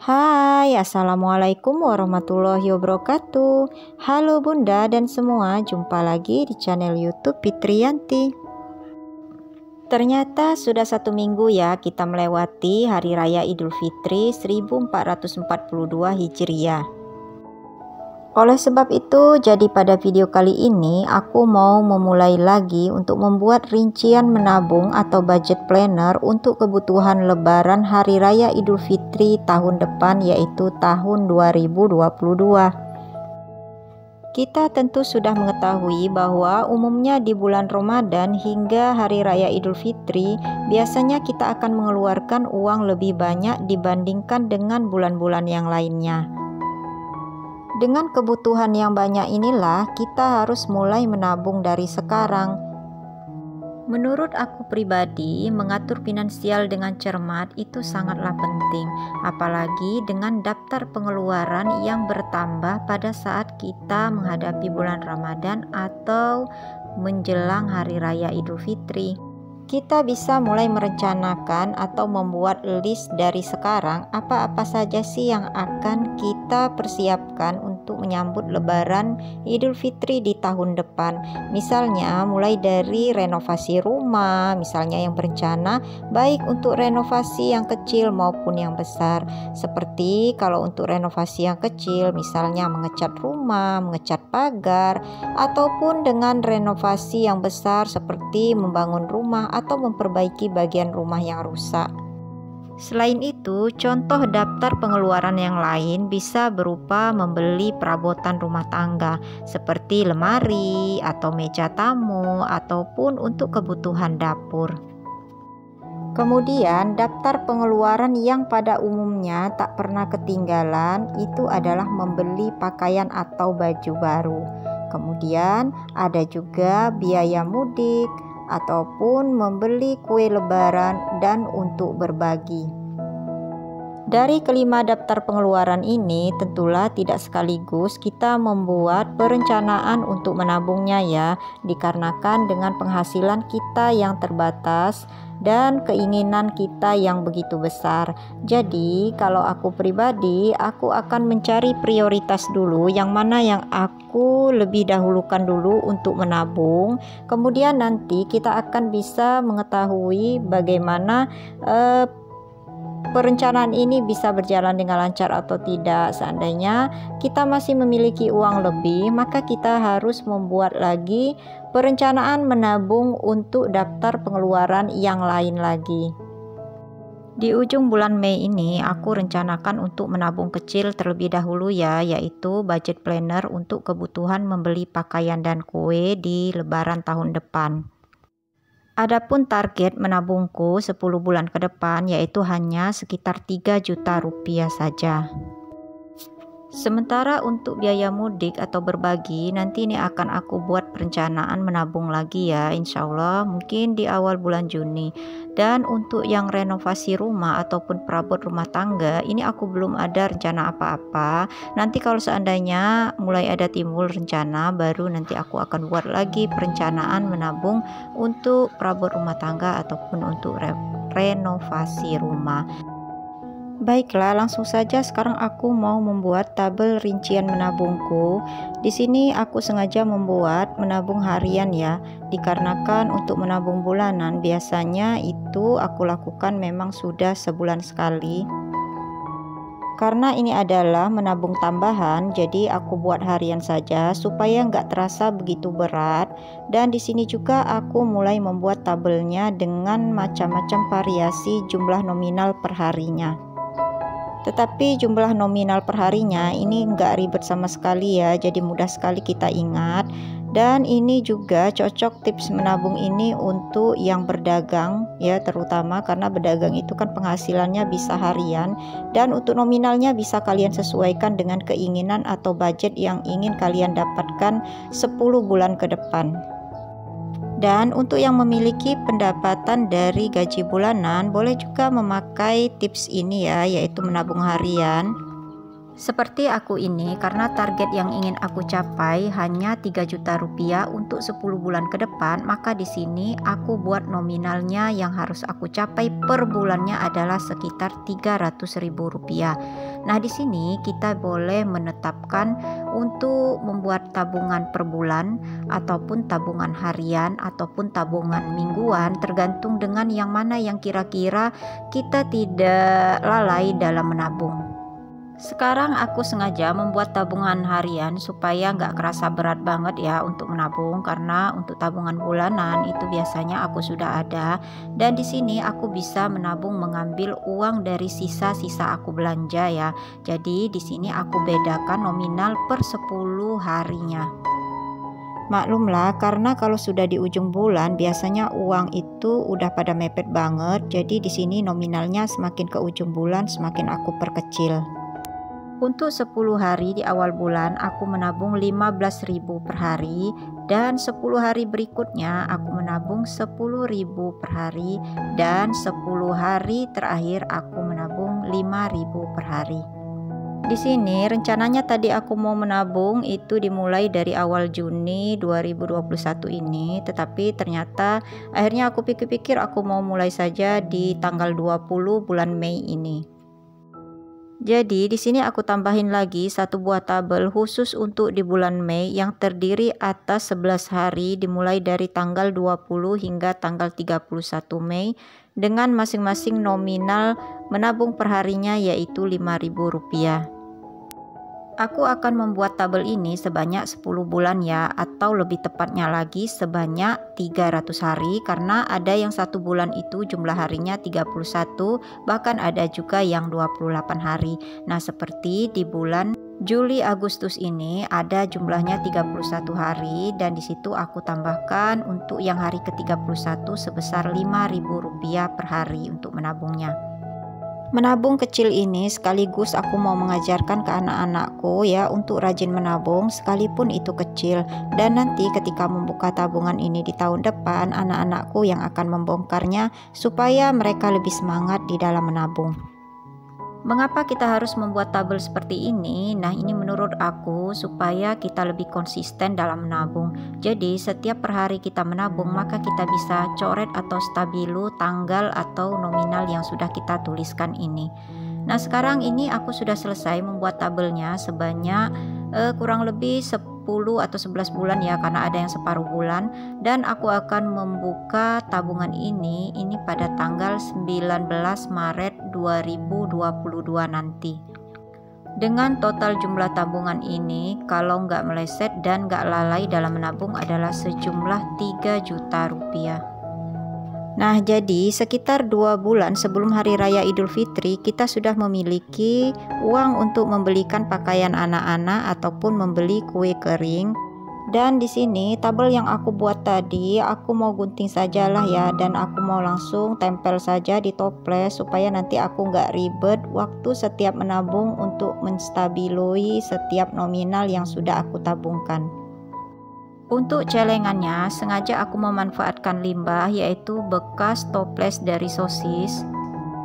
Hai, assalamualaikum warahmatullahi wabarakatuh. Halo Bunda dan semua, jumpa lagi di channel YouTube Fitriyanti. Ternyata sudah 1 minggu ya kita melewati Hari Raya Idul Fitri 1442 Hijriah. Oleh sebab itu, jadi pada video kali ini aku mau memulai lagi untuk membuat rincian menabung atau budget planner untuk kebutuhan Lebaran Hari Raya Idul Fitri tahun depan, yaitu tahun 2022. Kita tentu sudah mengetahui bahwa umumnya di bulan Ramadan hingga Hari Raya Idul Fitri biasanya kita akan mengeluarkan uang lebih banyak dibandingkan dengan bulan-bulan yang lainnya. Dengan kebutuhan yang banyak inilah kita harus mulai menabung dari sekarang. Menurut aku pribadi, mengatur finansial dengan cermat itu sangatlah penting, apalagi dengan daftar pengeluaran yang bertambah pada saat kita menghadapi bulan Ramadan atau menjelang Hari Raya Idul Fitri. Kita bisa mulai merencanakan atau membuat list dari sekarang apa-apa saja sih yang akan kita persiapkan untuk menyambut Lebaran Idul Fitri di tahun depan. Misalnya mulai dari renovasi rumah, misalnya yang berencana baik untuk renovasi yang kecil maupun yang besar. Seperti kalau untuk renovasi yang kecil misalnya mengecat rumah, mengecat pagar, ataupun dengan renovasi yang besar seperti membangun rumah atau memperbaiki bagian rumah yang rusak. Selain itu, contoh daftar pengeluaran yang lain bisa berupa membeli perabotan rumah tangga seperti lemari atau meja tamu ataupun untuk kebutuhan dapur. Kemudian, daftar pengeluaran yang pada umumnya tak pernah ketinggalan itu adalah membeli pakaian atau baju baru. Kemudian, ada juga biaya mudik ataupun membeli kue lebaran dan untuk berbagi. Dari kelima daftar pengeluaran ini tentulah tidak sekaligus kita membuat perencanaan untuk menabungnya ya, dikarenakan dengan penghasilan kita yang terbatas dan keinginan kita yang begitu besar. Jadi kalau aku pribadi, aku akan mencari prioritas dulu, yang mana yang aku lebih dahulukan dulu untuk menabung. Kemudian nanti kita akan bisa mengetahui bagaimana perencanaan ini bisa berjalan dengan lancar atau tidak. Seandainya kita masih memiliki uang lebih, maka kita harus membuat lagi perencanaan menabung untuk daftar pengeluaran yang lain lagi. Di ujung bulan Mei ini aku rencanakan untuk menabung kecil terlebih dahulu ya, yaitu budget planner untuk kebutuhan membeli pakaian dan kue di Lebaran tahun depan. Adapun target menabungku 10 bulan ke depan yaitu hanya sekitar 3 juta rupiah saja. Sementara untuk biaya mudik atau berbagi, nanti ini akan aku buat perencanaan menabung lagi ya, insya Allah mungkin di awal bulan Juni. Dan untuk yang renovasi rumah ataupun perabot rumah tangga, ini aku belum ada rencana apa-apa. Nanti kalau seandainya mulai ada timbul rencana, baru nanti aku akan buat lagi perencanaan menabung untuk perabot rumah tangga ataupun untuk renovasi rumah. Baiklah, langsung saja sekarang aku mau membuat tabel rincian menabungku. Di sini aku sengaja membuat menabung harian ya, dikarenakan untuk menabung bulanan biasanya itu aku lakukan memang sudah sebulan sekali. Karena ini adalah menabung tambahan, jadi aku buat harian saja supaya nggak terasa begitu berat. Dan di sini juga aku mulai membuat tabelnya dengan macam-macam variasi jumlah nominal per harinya. Tetapi jumlah nominal perharinya ini enggak ribet sama sekali ya, jadi mudah sekali kita ingat. Dan ini juga cocok tips menabung ini untuk yang berdagang ya, terutama karena berdagang itu kan penghasilannya bisa harian, dan untuk nominalnya bisa kalian sesuaikan dengan keinginan atau budget yang ingin kalian dapatkan 10 bulan ke depan. Dan untuk yang memiliki pendapatan dari gaji bulanan, boleh juga memakai tips ini ya, yaitu menabung harian. Seperti aku ini, karena target yang ingin aku capai hanya 3 juta rupiah untuk 10 bulan ke depan, maka di sini aku buat nominalnya yang harus aku capai per bulannya adalah sekitar 300.000 rupiah. Nah, di sini kita boleh menetapkan untuk membuat tabungan per bulan ataupun tabungan harian ataupun tabungan mingguan, tergantung dengan yang mana yang kira-kira kita tidak lalai dalam menabung. Sekarang aku sengaja membuat tabungan harian supaya nggak kerasa berat banget ya untuk menabung, karena untuk tabungan bulanan itu biasanya aku sudah ada, dan di sini aku bisa menabung mengambil uang dari sisa-sisa aku belanja ya. Jadi di sini aku bedakan nominal per 10 harinya. Maklumlah, karena kalau sudah di ujung bulan biasanya uang itu udah pada mepet banget. Jadi di sini nominalnya semakin ke ujung bulan semakin aku perkecil. Untuk 10 hari di awal bulan aku menabung 15.000 per hari, dan 10 hari berikutnya aku menabung 10.000 per hari, dan 10 hari terakhir aku menabung 5.000 per hari. Di sini rencananya tadi aku mau menabung itu dimulai dari awal Juni 2021 ini, tetapi ternyata akhirnya aku pikir-pikir aku mau mulai saja di tanggal 20 bulan Mei ini. Jadi di sini aku tambahin lagi satu buah tabel khusus untuk di bulan Mei yang terdiri atas 11 hari dimulai dari tanggal 20 hingga tanggal 31 Mei dengan masing-masing nominal menabung perharinya yaitu Rp5.000. Aku akan membuat tabel ini sebanyak 10 bulan ya, atau lebih tepatnya lagi sebanyak 300 hari, karena ada yang satu bulan itu jumlah harinya 31, bahkan ada juga yang 28 hari. Nah, seperti di bulan Juli Agustus ini ada jumlahnya 31 hari, dan disitu aku tambahkan untuk yang hari ke-31 sebesar Rp5.000 per hari untuk menabungnya. Menabung kecil ini sekaligus aku mau mengajarkan ke anak-anakku ya untuk rajin menabung sekalipun itu kecil, dan nanti ketika membuka tabungan ini di tahun depan anak-anakku yang akan membongkarnya supaya mereka lebih semangat di dalam menabung. Mengapa kita harus membuat tabel seperti ini? Nah, ini menurut aku supaya kita lebih konsisten dalam menabung. Jadi setiap per hari kita menabung, maka kita bisa coret atau stabilo tanggal atau nominal yang sudah kita tuliskan ini. Nah, sekarang ini aku sudah selesai membuat tabelnya sebanyak kurang lebih 10 atau 11 bulan ya, karena ada yang separuh bulan, dan aku akan membuka tabungan ini pada tanggal 19 Maret 2022 nanti. Dengan total jumlah tabungan ini, kalau nggak meleset dan nggak lalai dalam menabung adalah sejumlah 3 juta rupiah. Nah, jadi sekitar 2 bulan sebelum Hari Raya Idul Fitri kita sudah memiliki uang untuk membelikan pakaian anak-anak ataupun membeli kue kering. Dan di sini tabel yang aku buat tadi aku mau gunting sajalah ya, dan aku mau langsung tempel saja di toples supaya nanti aku nggak ribet waktu setiap menabung untuk menstabiloi setiap nominal yang sudah aku tabungkan. Untuk celengannya sengaja aku memanfaatkan limbah, yaitu bekas toples dari sosis,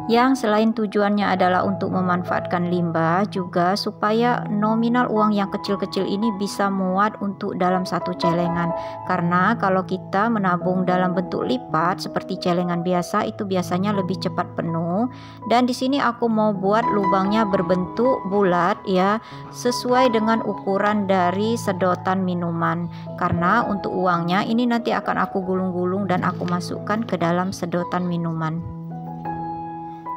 yang selain tujuannya adalah untuk memanfaatkan limbah, juga supaya nominal uang yang kecil-kecil ini bisa muat untuk dalam satu celengan. Karena kalau kita menabung dalam bentuk lipat seperti celengan biasa itu biasanya lebih cepat penuh. Dan di sini aku mau buat lubangnya berbentuk bulat ya, sesuai dengan ukuran dari sedotan minuman. Karena untuk uangnya ini nanti akan aku gulung-gulung dan aku masukkan ke dalam sedotan minuman.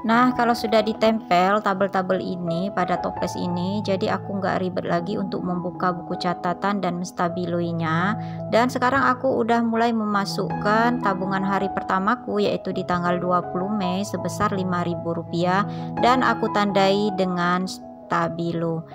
Nah, kalau sudah ditempel tabel-tabel ini pada toples ini, jadi aku nggak ribet lagi untuk membuka buku catatan dan menstabiloinya. Dan sekarang aku udah mulai memasukkan tabungan hari pertamaku, yaitu di tanggal 20 Mei sebesar Rp5.000, dan aku tandai dengan stabilo.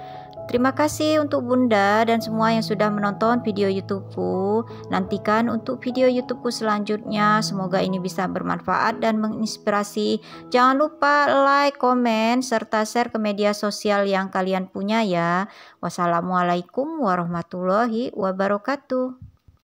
Terima kasih untuk Bunda dan semua yang sudah menonton video YouTubeku. Nantikan untuk video YouTubeku selanjutnya. Semoga ini bisa bermanfaat dan menginspirasi. Jangan lupa like, komen, serta share ke media sosial yang kalian punya ya. Wassalamualaikum warahmatullahi wabarakatuh.